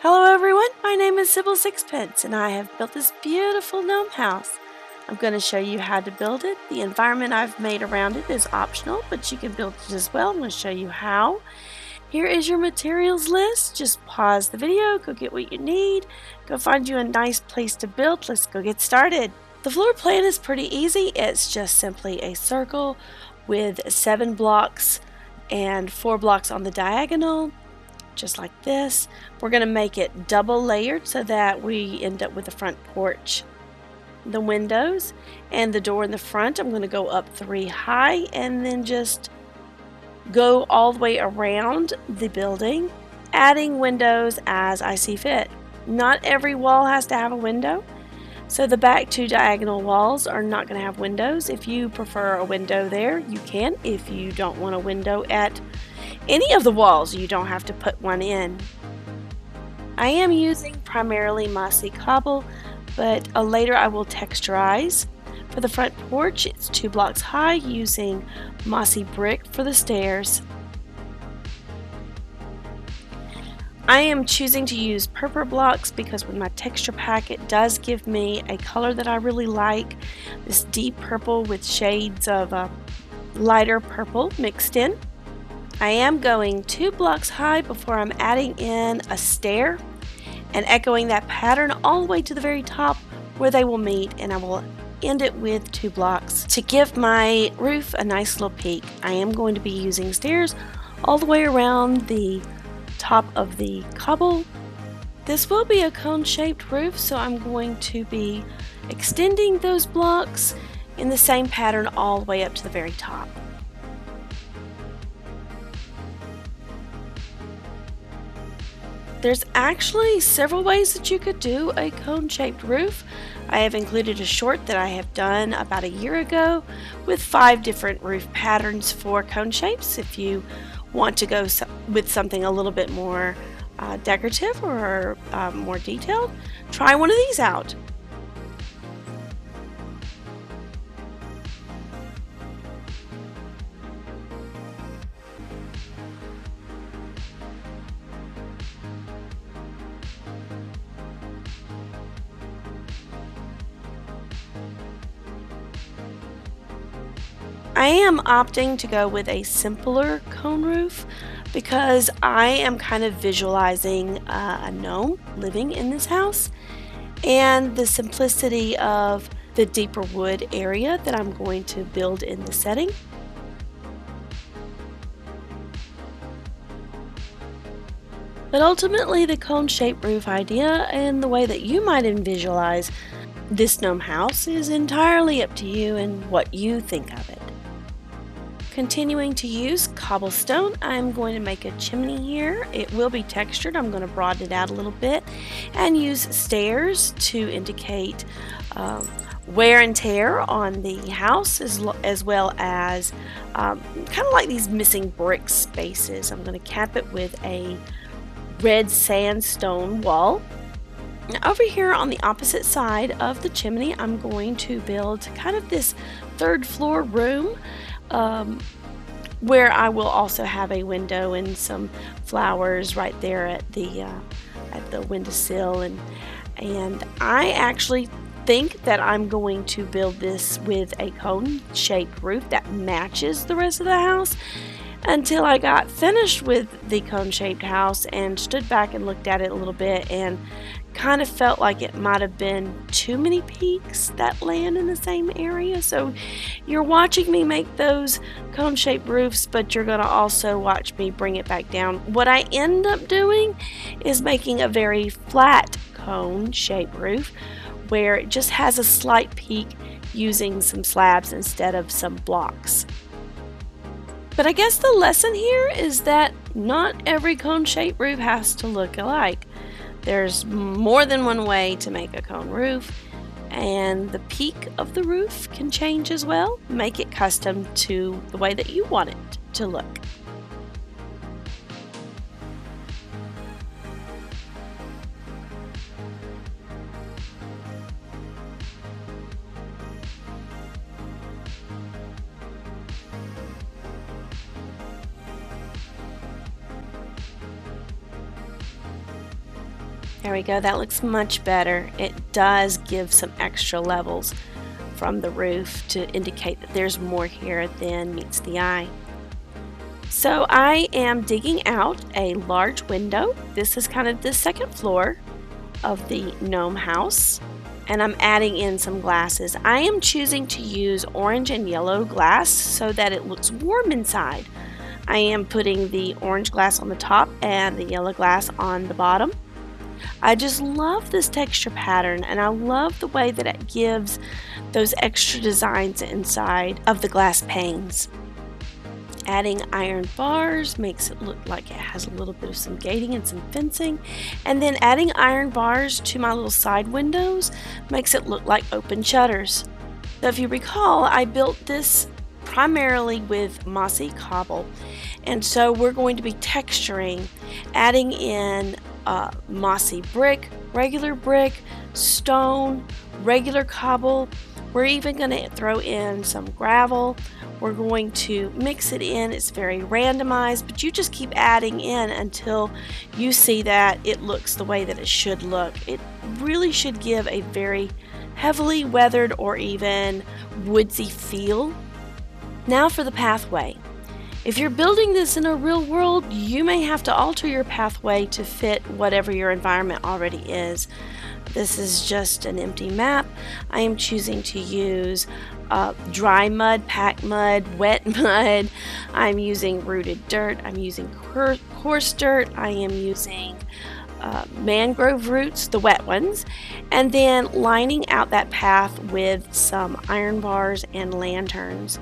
Hello everyone, my name is Cybill Sixpence and I have built this beautiful gnome house. I'm going to show you how to build it. The environment I've made around it is optional, but you can build it as well. I'm going to show you how. Here is your materials list. Just pause the video, go get what you need, go find you a nice place to build. Let's go get started. The floor plan is pretty easy. It's just simply a circle with 7 blocks and 4 blocks on the diagonal. Just like this. We're going to make it double layered so that we end up with the front porch, the windows, and the door in the front. I'm going to go up 3 high and then just go all the way around the building, adding windows as I see fit. Not every wall has to have a window, so the back 2 diagonal walls are not going to have windows. If you prefer a window there, you can. If you don't want a window at any of the walls, you don't have to put one in. I am using primarily mossy cobble, but later I will texturize. For the front porch, it's 2 blocks high using mossy brick for the stairs. I am choosing to use purple blocks because with my texture pack it does give me a color that I really like. This deep purple with shades of lighter purple mixed in. I am going 2 blocks high before I'm adding in a stair and echoing that pattern all the way to the very top where they will meet, and I will end it with 2 blocks. To give my roof a nice little peak, I am going to be using stairs all the way around the top of the cobble. This will be a cone-shaped roof, so I'm going to be extending those blocks in the same pattern all the way up to the very top. There's actually several ways that you could do a cone-shaped roof. I have included a short that I have done about a year ago with 5 different roof patterns for cone shapes. If you want to go with something a little bit more decorative or more detailed, try one of these out. I am opting to go with a simpler cone roof because I am kind of visualizing a gnome living in this house and the simplicity of the deeper wood area that I'm going to build in the setting. But ultimately the cone-shaped roof idea and the way that you might visualize this gnome house is entirely up to you and what you think of it. Continuing to use cobblestone, I'm going to make a chimney here. It will be textured. I'm going to broaden it out a little bit and use stairs to indicate wear and tear on the house as well as kind of like these missing brick spaces. I'm going to cap it with a red sandstone wall. Now over here on the opposite side of the chimney, I'm going to build kind of this 3rd floor room where I will also have a window and some flowers right there at the windowsill, and I actually think that I'm going to build this with a cone-shaped roof that matches the rest of the house until I got finished with the cone-shaped house and stood back and looked at it a little bit and kind of felt like it might have been too many peaks that land in the same area. So you're watching me make those cone-shaped roofs, but you're going to also watch me bring it back down. What I end up doing is making a very flat cone-shaped roof where it just has a slight peak using some slabs instead of some blocks. But I guess the lesson here is that not every cone-shaped roof has to look alike. There's more than one way to make a cone roof, and the peak of the roof can change as well. Make it custom to the way that you want it to look. There we go, that looks much better. It does give some extra levels from the roof to indicate that there's more here than meets the eye. So I am digging out a large window. This is kind of the second floor of the gnome house, and I'm adding in some glasses. I am choosing to use orange and yellow glass so that it looks warm inside. I am putting the orange glass on the top and the yellow glass on the bottom. I just love this texture pattern, and I love the way that it gives those extra designs inside of the glass panes. Adding iron bars makes it look like it has a little bit of some gating and some fencing, and then adding iron bars to my little side windows makes it look like open shutters. So if you recall, I built this primarily with mossy cobble, and so we're going to be texturing, adding in mossy brick, stone, regular cobble. We're even going to throw in some gravel. We're going to mix it in. It's very randomized, but you just keep adding in until you see that it looks the way that it should look. It really should give a very heavily weathered or even woodsy feel. Now for the pathway. If you're building this in a real world, you may have to alter your pathway to fit whatever your environment already is. This is just an empty map. I am choosing to use dry mud, packed mud, wet mud. I'm using rooted dirt. I'm using coarse dirt. I am using mangrove roots, the wet ones, and then lining out that path with some iron bars and lanterns.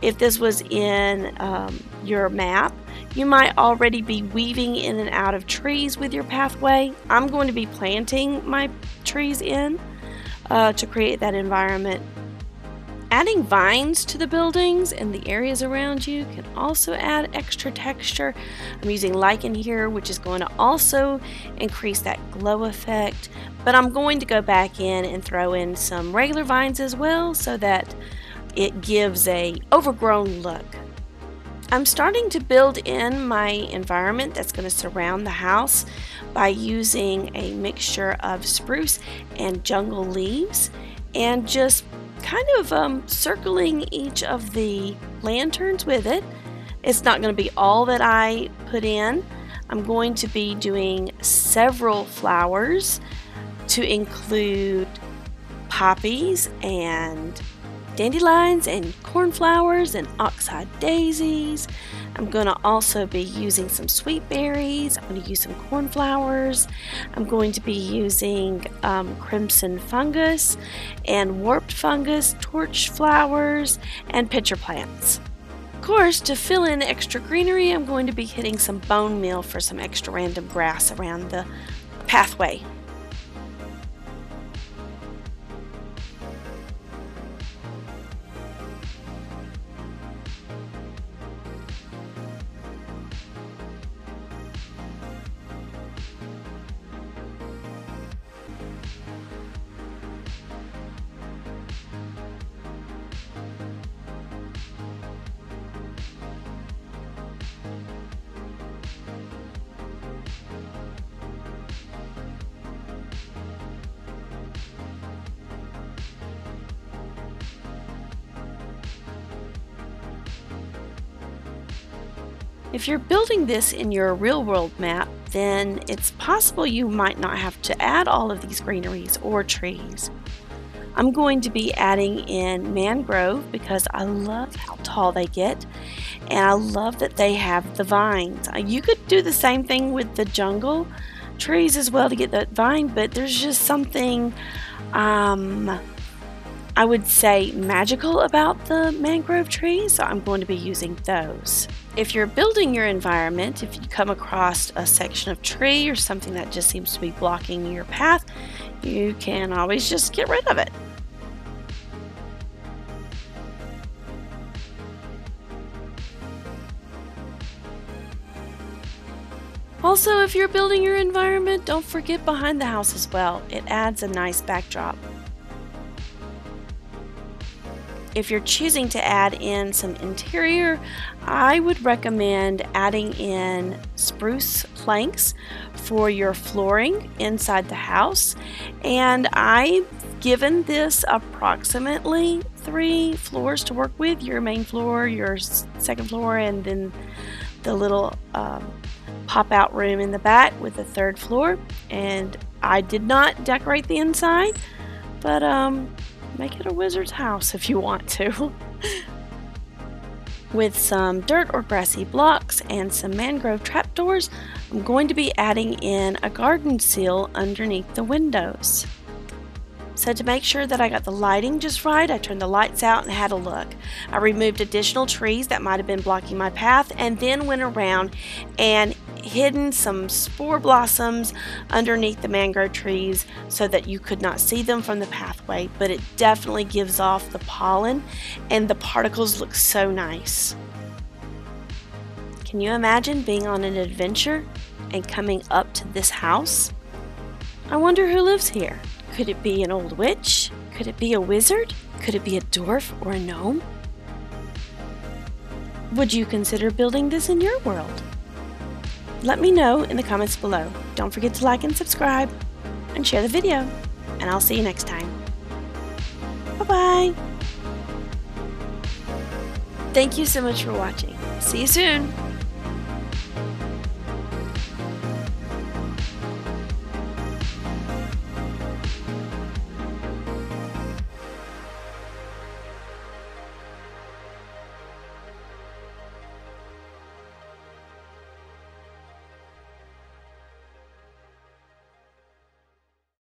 If this was in your map, you might already be weaving in and out of trees with your pathway. I'm going to be planting my trees in to create that environment. Adding vines to the buildings and the areas around you can also add extra texture. I'm using lichen here, which is going to also increase that glow effect, but I'm going to go back in and throw in some regular vines as well so that it gives a overgrown look. I'm starting to build in my environment that's going to surround the house by using a mixture of spruce and jungle leaves and just kind of circling each of the lanterns with it. It's not going to be all that I put in. I'm going to be doing several flowers to include poppies and dandelions and cornflowers and oxeye daisies. I'm going to also be using some sweet berries. I'm going to use some cornflowers. I'm going to be using crimson fungus and warped fungus, torch flowers, and pitcher plants. Of course, to fill in extra greenery, I'm going to be hitting some bone meal for some extra random grass around the pathway. If you're building this in your real-world map, then it's possible you might not have to add all of these greeneries or trees. I'm going to be adding in mangrove because I love how tall they get, and I love that they have the vines. You could do the same thing with the jungle trees as well to get that vine, but there's just something I would say magical about the mangrove trees, so I'm going to be using those. If you're building your environment, if you come across a section of tree or something that just seems to be blocking your path, you can always just get rid of it. Also, if you're building your environment, don't forget behind the house as well. It adds a nice backdrop. If you're choosing to add in some interior, I would recommend adding in spruce planks for your flooring inside the house. And I've given this approximately 3 floors to work with: your main floor, your second floor, and then the little pop-out room in the back with the 3rd floor. And I did not decorate the inside, but make it a wizard's house if you want to. With some dirt or grassy blocks and some mangrove trapdoors, I'm going to be adding in a garden seal underneath the windows. So to make sure that I got the lighting just right, I turned the lights out and had a look. I removed additional trees that might have been blocking my path, and then went around and hidden some spore blossoms underneath the mangrove trees so that you could not see them from the pathway, but it definitely gives off the pollen and the particles look so nice. Can you imagine being on an adventure and coming up to this house? I wonder who lives here. Could it be an old witch? Could it be a wizard? Could it be a dwarf or a gnome? Would you consider building this in your world? Let me know in the comments below. Don't forget to like and subscribe and share the video. And I'll see you next time. Bye-bye. Thank you so much for watching. See you soon.